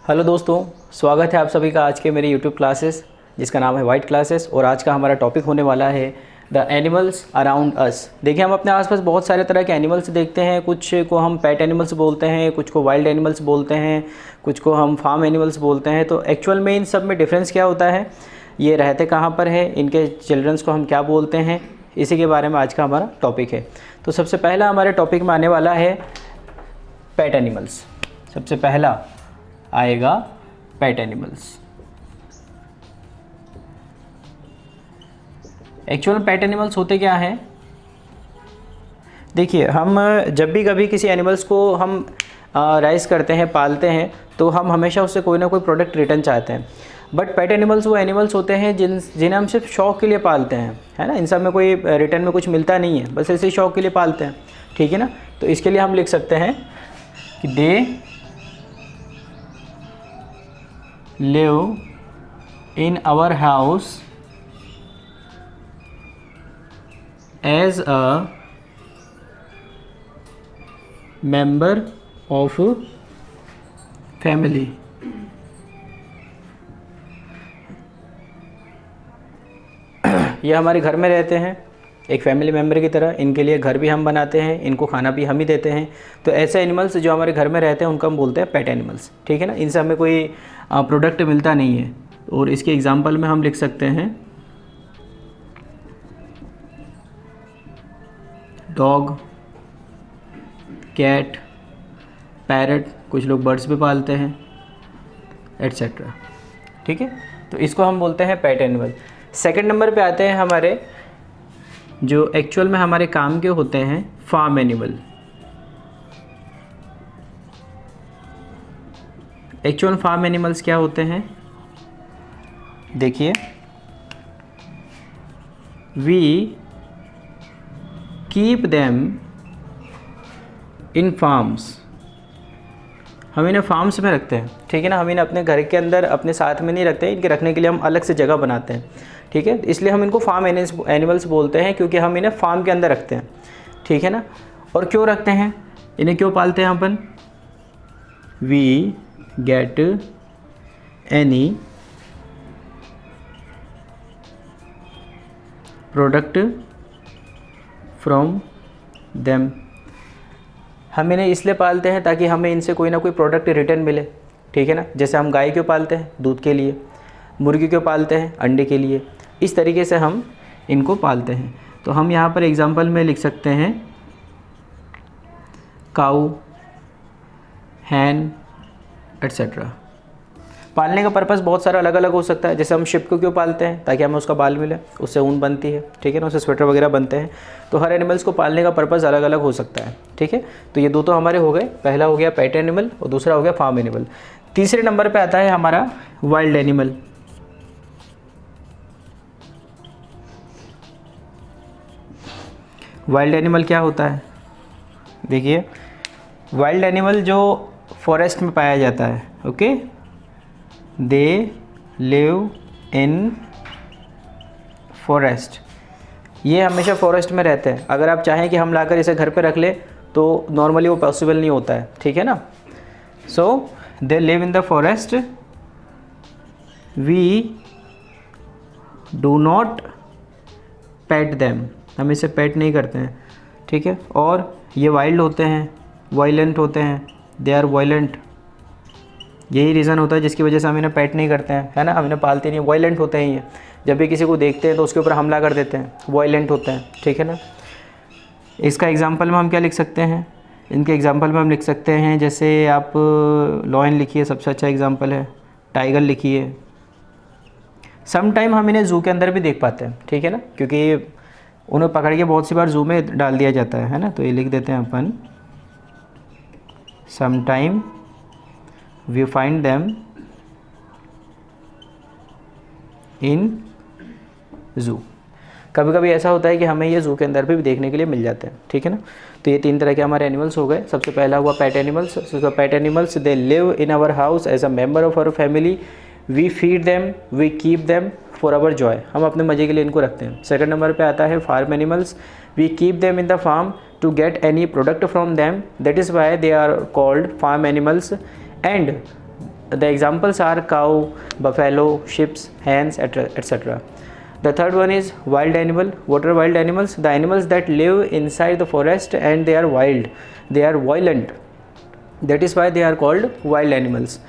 Hello दोस्तों, स्वागत है आप सभी का आज के मेरे यूट्यूब क्लासेस जिसका नाम है वाइट क्लासेस। और आज का हमारा टॉपिक होने वाला है द एनिमल्स अराउंड अस। देखिए, हम अपने आसपास बहुत सारे तरह के एनिमल्स देखते हैं। कुछ को हम पेट एनिमल्स बोलते हैं, कुछ को वाइल्ड एनिमल्स बोलते हैं, कुछ को हम फार्म एनिमल्स बोलते हैं। तो एक्चुअल में इन सब में डिफरेंस क्या होता है, ये रहते कहाँ पर है, इनके चिल्ड्रंस को हम क्या बोलते हैं, इसी के बारे में आज का हमारा टॉपिक है। तो सबसे पहला हमारे टॉपिक में आने वाला है पेट एनिमल्स। सबसे पहला आएगा pet animals. Actual pet animals होते क्या हैं? देखिए, हम जब भी कभी किसी एनिमल्स को हम राइज करते हैं, पालते हैं, तो हम हमेशा उससे कोई ना कोई प्रोडक्ट रिटर्न चाहते हैं। बट पेट एनिमल्स वो एनिमल्स होते हैं जिन्हें हम सिर्फ शौक़ के लिए पालते हैं, है ना। इन सब में कोई रिटर्न में कुछ मिलता नहीं है, बस ऐसे ही शौक़ के लिए पालते हैं, ठीक है ना। तो इसके लिए हम लिख सकते हैं कि दे live in our house as a member of family। ये हमारे घर में रहते हैं एक फैमिली मेम्बर की तरह। इनके लिए घर भी हम बनाते हैं, इनको खाना भी हम ही देते हैं। तो ऐसे एनिमल्स जो हमारे घर में रहते हैं उनको हम बोलते हैं पेट एनिमल्स, ठीक है ना। इनसे हमें कोई प्रोडक्ट मिलता नहीं है। और इसके एग्जांपल में हम लिख सकते हैं डॉग, कैट, पैरट, कुछ लोग बर्ड्स भी पालते हैं, एट्सेट्रा, ठीक है। तो इसको हम बोलते हैं पेट एनिमल। सेकंड नंबर पे आते हैं हमारे जो एक्चुअल में हमारे काम के होते हैं farm animal. Actual farm animals क्या होते हैं? देखिए, we keep them in farms. हम इन्हें फार्म्स में रखते हैं, ठीक है ना। हम इन्हें अपने घर के अंदर अपने साथ में नहीं रखते, इनके रखने के लिए हम अलग से जगह बनाते हैं, ठीक है। इसलिए हम इनको फार्म एनिमल्स बोलते हैं, क्योंकि हम इन्हें फार्म के अंदर रखते हैं, ठीक है ना। और क्यों रखते हैं, इन्हें क्यों पालते हैं अपन? We get any product from them. हम इन्हें इसलिए पालते हैं ताकि हमें इनसे कोई ना कोई प्रोडक्ट रिटर्न मिले, ठीक है ना। जैसे हम गाय क्यों पालते हैं? दूध के लिए। मुर्गी क्यों पालते हैं? अंडे के लिए। इस तरीके से हम इनको पालते हैं। तो हम यहाँ पर एग्जांपल में लिख सकते हैं काऊ, हैन, एट्सेट्रा। पालने का पर्पस बहुत सारा अलग अलग हो सकता है। जैसे हम शिप को क्यों पालते हैं? ताकि हमें उसका बाल मिले, उससे ऊन बनती है, ठीक है ना, उससे स्वेटर वगैरह बनते हैं। तो हर एनिमल्स को पालने का पर्पस अलग अलग हो सकता है, ठीक है। तो ये दो तो हमारे हो गए। पहला हो गया पेट एनिमल और दूसरा हो गया फार्म एनिमल। तीसरे नंबर पे आता है हमारा वाइल्ड एनिमल। वाइल्ड एनिमल क्या होता है? देखिए, वाइल्ड एनिमल जो फॉरेस्ट में पाया जाता है, ओके, दे लिव इन फॉरेस्ट। ये हमेशा फॉरेस्ट में रहते हैं। अगर आप चाहें कि हम लाकर इसे घर पे रख ले तो नॉर्मली वो पॉसिबल नहीं होता है, ठीक है ना। So they live in the forest, we do not pet them. हम इसे पेट नहीं करते हैं, ठीक है। और ये वाइल्ड होते हैं, वायलेंट होते हैं, दे आर वायलेंट। यही रीज़न होता है जिसकी वजह से हम इन्हें पेट नहीं करते हैं, है ना। हम इन्हें पालते नहीं, वायलेंट होते हैं ये। जब भी किसी को देखते हैं तो उसके ऊपर हमला कर देते हैं, वायलेंट होते हैं, ठीक है ना। इसका एग्जांपल में हम क्या लिख सकते हैं? इनके एग्जांपल में हम लिख सकते हैं, जैसे आप लॉयन लिखिए, सबसे अच्छा एग्जांपल है। टाइगर लिखिए। सम टाइम हम इन्हें ज़ू के अंदर भी देख पाते हैं, ठीक है ना, क्योंकि उन्हें पकड़ के बहुत सी बार ज़ू में डाल दिया जाता है ना। तो ये लिख देते हैं अपन, some time we find them in zoo. कभी कभी ऐसा होता है कि हमें ये ज़ू के अंदर भी देखने के लिए मिल जाते हैं, ठीक है ना। तो ये तीन तरह के हमारे एनिमल्स हो गए। सबसे पहला हुआ pet animals. So pet animals they live in our house as a member of our family. We feed them, we keep them for our joy. हम अपने मज़े के लिए इनको रखते हैं। सेकंड नंबर पे आता है farm animals. We keep them in the farm to get any product from them, that is why they are called farm animals, and the examples are cow, buffalo, ships, hens, etc. The third one is wild animal. What are wild animals? The animals that live inside the forest and they are wild, they are violent, that is why they are called wild animals,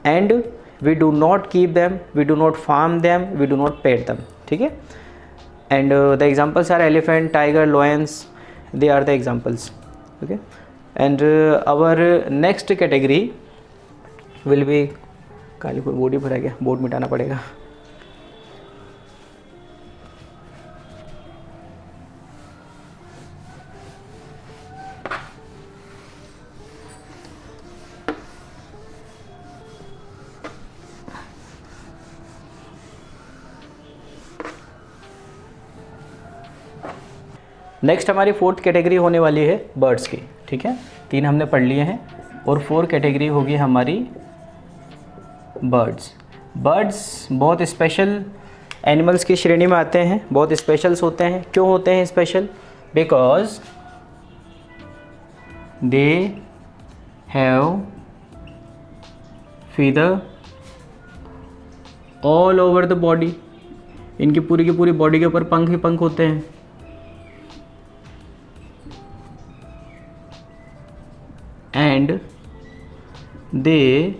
and we do not keep them, we do not farm them, we do not pet them. ठीक है, and the examples are elephant, tiger, lions, they are the examples. Okay, and our next category will be, काली कोई board ही भरा गया, board मिटाना पड़ेगा. Next हमारी fourth category होने वाली है बर्ड्स की. ठीक है, 3 हमने पढ़ लिए हैं और 4 कैटेगरी होगी हमारी बर्ड्स. बर्ड्स बहुत स्पेशल एनिमल्स की श्रेणी में आते हैं, बहुत स्पेशल्स होते हैं. क्यों होते हैं special? Because they have feather all over the body. इनकी पूरी की पूरी बॉडी के ऊपर पंख ही पंख होते हैं. And they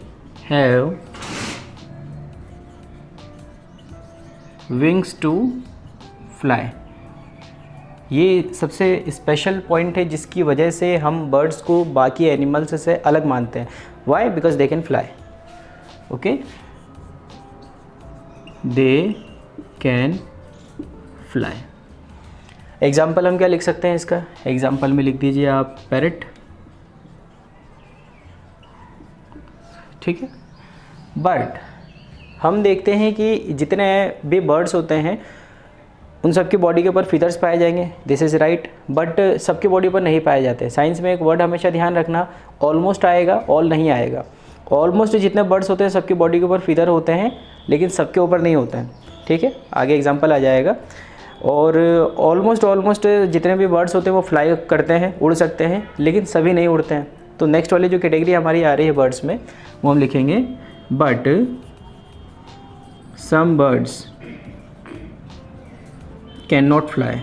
have wings to fly. ये सबसे स्पेशल पॉइंट है जिसकी वजह से हम बर्ड्स को बाकी एनिमल्स से अलग मानते हैं. Why? Because they can fly. Okay? They can fly. Example हम क्या लिख सकते हैं इसका? एग्जाम्पल में लिख दीजिए आप पैरट. ठीक है, बट हम देखते हैं कि जितने भी बर्ड्स होते हैं उन सबकी बॉडी के ऊपर फीदर्स पाए जाएंगे. दिस इज़ राइट, बट सबकी बॉडी पर नहीं पाए जाते. साइंस में एक वर्ड हमेशा ध्यान रखना, ऑलमोस्ट आएगा, ऑल नहीं आएगा. ऑलमोस्ट जितने बर्ड्स होते हैं सबकी बॉडी के ऊपर फीदर होते हैं, लेकिन सबके ऊपर नहीं होते हैं. ठीक है, आगे एग्जाम्पल आ जाएगा. और ऑलमोस्ट जितने भी बर्ड्स होते हैं वो फ्लाई करते हैं, उड़ सकते हैं, लेकिन सभी नहीं उड़ते हैं. तो नेक्स्ट वाली जो कैटेगरी हमारी आ रही है बर्ड्स में, वो हम लिखेंगे but some birds can not fly.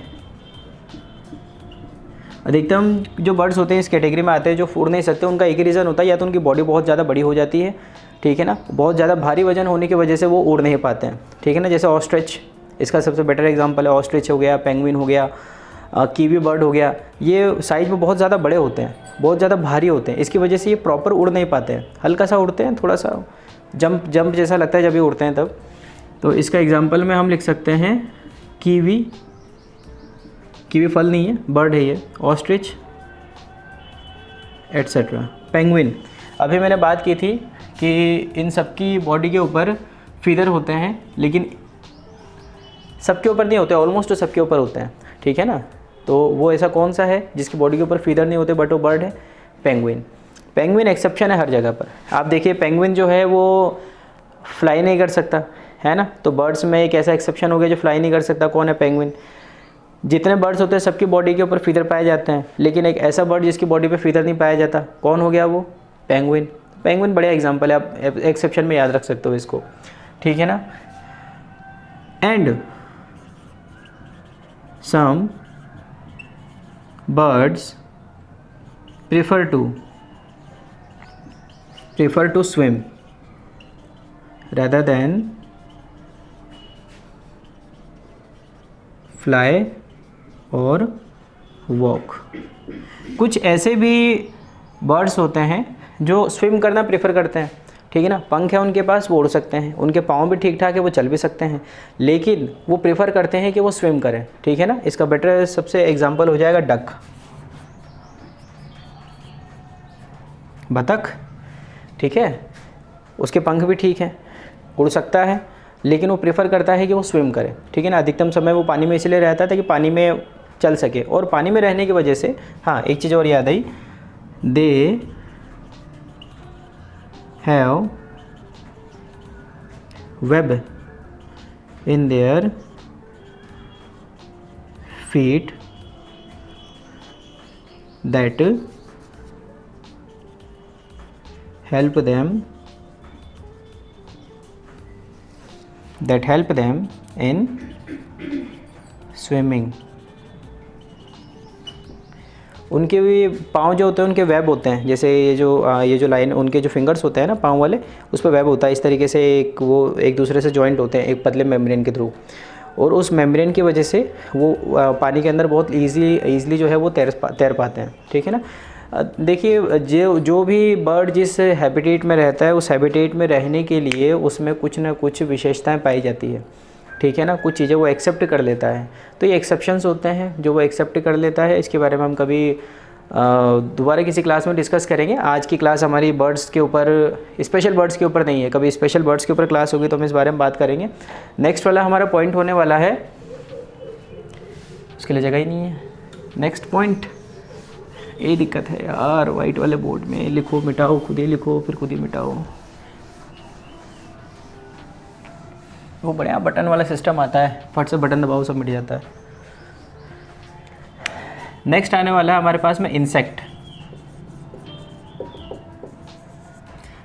अधिकतम जो बर्ड्स होते हैं इस कैटेगरी में आते हैं जो उड़ नहीं सकते, उनका एक ही रीज़न होता है, या तो उनकी बॉडी बहुत ज़्यादा बड़ी हो जाती है. ठीक है ना, बहुत ज़्यादा भारी वजन होने की वजह से वो उड़ नहीं पाते हैं. ठीक है ना, जैसे ऑस्ट्रिच इसका सबसे बेटर एग्जांपल है. ऑस्ट्रिच हो गया, पेंगुइन हो गया, कीवी बर्ड हो गया. ये साइज़ में बहुत ज़्यादा बड़े होते हैं, बहुत ज़्यादा भारी होते हैं. इसकी वजह से ये प्रॉपर उड़ नहीं पाते हैं. हल्का सा उड़ते हैं, थोड़ा सा जंप जैसा लगता है जब ये उड़ते हैं तब. तो इसका एग्जांपल में हम लिख सकते हैं कीवी फल नहीं है, बर्ड है ये. Ostrich etcetera. पेंगुइन, अभी मैंने बात की थी कि इन सबकी बॉडी के ऊपर फीदर होते हैं, लेकिन सबके ऊपर नहीं होते, ऑलमोस्ट सबके ऊपर होते हैं. ठीक है ना, तो वो ऐसा कौन सा है जिसकी बॉडी के ऊपर फीदर नहीं होते बट वो बर्ड है? पेंगुइन. पेंगुइन एक्सेप्शन है हर जगह पर. आप देखिए पेंगुइन जो है वो फ्लाई नहीं कर सकता है ना, तो बर्ड्स में एक ऐसा एक्सेप्शन हो गया जो फ्लाई नहीं कर सकता. कौन है? पेंगुइन. जितने बर्ड्स होते हैं सबकी बॉडी के ऊपर फीदर पाए जाते हैं, लेकिन एक ऐसा बर्ड जिसकी बॉडी पे फीदर नहीं पाया जाता, कौन हो गया वो? पेंगुइन. पेंगुइन बढ़िया एग्जाम्पल है, आप एक्सेप्शन में याद रख सकते हो इसको. ठीक है ना. And some birds prefer to swim rather than fly or walk. कुछ ऐसे भी बर्ड्स होते हैं जो स्विम करना प्रेफर करते हैं. ठीक है ना, पंख है उनके पास, वो उड़ सकते हैं, उनके पाँव भी ठीक ठाक है, वो चल भी सकते हैं, लेकिन वो प्रेफर करते हैं कि वो स्विम करें. ठीक है ना, इसका बेटर सबसे एग्जांपल हो जाएगा डक, बतख. ठीक है, उसके पंख भी ठीक हैं, उड़ सकता है, लेकिन वो प्रेफर करता है कि वो स्विम करे. ठीक है ना, अधिकतम समय वो पानी में इसलिए रहता है ताकि पानी में चल सके. और पानी में रहने की वजह से, हाँ एक चीज़ और याद आई, दे have web in their feet that help them that help them in swimming. उनके भी पाँव जो होते हैं उनके वेब होते हैं, जैसे ये जो लाइन उनके जो फिंगर्स होते हैं ना पाँव वाले, उस पर वेब होता है इस तरीके से, वो एक दूसरे से जॉइंट होते हैं एक पतले मेम्ब्रेन के थ्रू, और उस मेम्ब्रेन की वजह से वो पानी के अंदर बहुत ईज़िली जो है वो तैर पाते हैं, ठीक है ना। देखिए जो भी बर्ड जिस हैबिटेट में रहता है उस हैबिटेट में रहने के लिए उसमें कुछ ना कुछ विशेषताएं पाई जाती है, ठीक है ना। कुछ चीज़ें वो एक्सेप्ट कर लेता है, तो ये एक्सेप्शंस होते हैं जो वो एक्सेप्ट कर लेता है। इसके बारे में हम कभी दोबारा किसी क्लास में डिस्कस करेंगे। आज की क्लास हमारी बर्ड्स के ऊपर, स्पेशल बर्ड्स के ऊपर नहीं है, कभी स्पेशल बर्ड्स के ऊपर क्लास होगी तो हम इस बारे में बात करेंगे। नेक्स्ट वाला हमारा पॉइंट होने वाला है, उसके लिए जगह ही नहीं है। नेक्स्ट पॉइंट, ये दिक्कत है यार, वाइट वाले बोर्ड में लिखो मिटाओ, खुद ही लिखो फिर खुद ही मिटाओ। वो बढ़िया बटन वाला सिस्टम आता है, फट से बटन दबाओ सब मिट जाता है। नेक्स्ट आने वाला है हमारे पास में इंसेक्ट।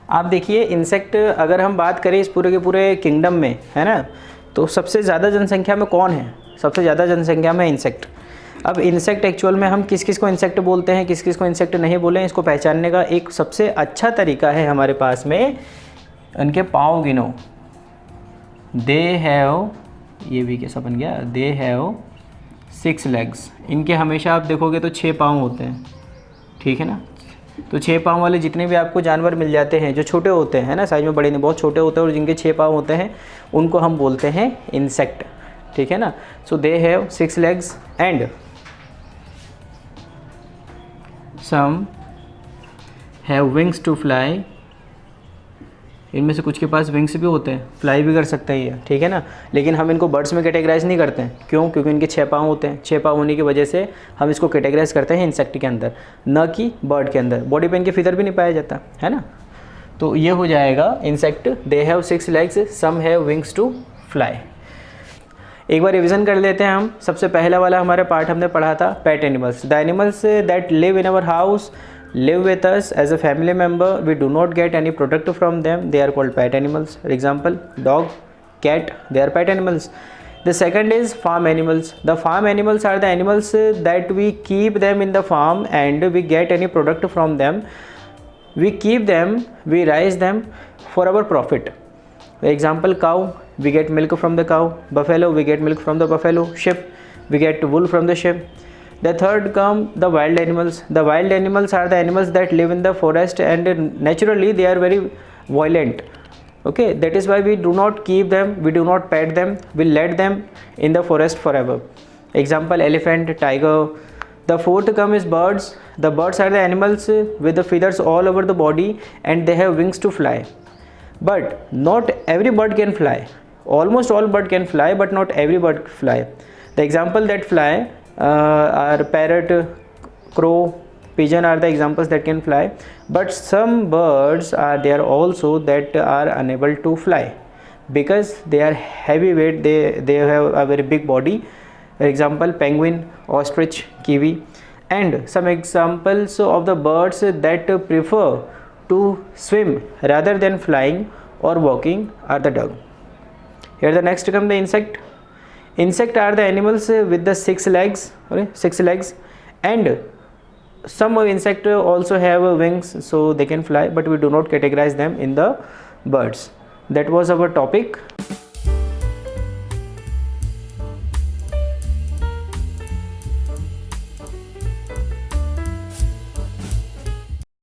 आप देखिए इंसेक्ट अगर हम बात करें इस पूरे के पूरे किंगडम में, है ना, तो सबसे ज़्यादा जनसंख्या में कौन है? सबसे ज़्यादा जनसंख्या में इंसेक्ट। अब इंसेक्ट एक्चुअल में हम किस किस को इंसेक्ट बोलते हैं, किस किस को इंसेक्ट नहीं बोले, इसको पहचानने का एक सबसे अच्छा तरीका है हमारे पास में, उनके पाँव गिनो। दे हैव, ये भी कैसा बन गया, दे हैव 6 legs। इनके हमेशा आप देखोगे तो 6 पाँव होते हैं, ठीक है ना। तो 6 पाँव वाले जितने भी आपको जानवर मिल जाते हैं जो छोटे होते हैं ना, साइज में बड़े नहीं, बहुत छोटे होते हैं और जिनके 6 पाँव होते हैं उनको हम बोलते हैं इंसेक्ट, ठीक है ना। So they have 6 legs and some have wings to fly. इनमें से कुछ के पास विंग्स भी होते हैं, फ्लाई भी कर सकते हैं ये, ठीक है ना। लेकिन हम इनको बर्ड्स में कैटेगराइज नहीं करते हैं, क्यों? क्योंकि इनके 6 पाँव होते हैं। 6 पाँव होने की वजह से हम इसको कैटेगराइज करते हैं इंसेक्ट के अंदर, न कि बर्ड के अंदर। बॉडी पे इनके फीदर भी नहीं पाया जाता है ना। तो ये हो जाएगा insect, they have 6 legs, some have wings to fly. एक बार रिविज़न कर लेते हैं हम। सबसे पहला वाला हमारा पार्ट हमने पढ़ा था pet animals. The animals that live in our house, live with us as a family member, we do not get any product from them, they are called pet animals. For example, dog, cat, they are pet animals. The second is farm animals. The farm animals are the animals that we keep them in the farm and we get any product from them. We keep them, we raise them for our profit. For example, cow, we get milk from the cow. Buffalo, we get milk from the buffalo. Sheep, we get wool from the sheep. The third come the wild animals. The wild animals are the animals that live in the forest and naturally they are very violent. Okay, that is why we do not keep them, we do not pet them, we let them in the forest forever. Example, elephant, tiger. The fourth come is birds. The birds are the animals with the feathers all over the body and they have wings to fly. But not every bird can fly. Almost all bird can fly, but not every bird fly. The example that fly are parrot, crow, pigeon are the examples that can fly, but some birds are there also that are unable to fly because they are heavyweight, they have a very big body. For example, penguin, ostrich, kiwi. And some examples of the birds that prefer to swim rather than flying or walking are the duck. Here the next come the insect. Insect are the animals with the 6 legs, okay, 6 legs, and some insect also have wings so they can fly, but we do not categorize them in the birds. That was our topic.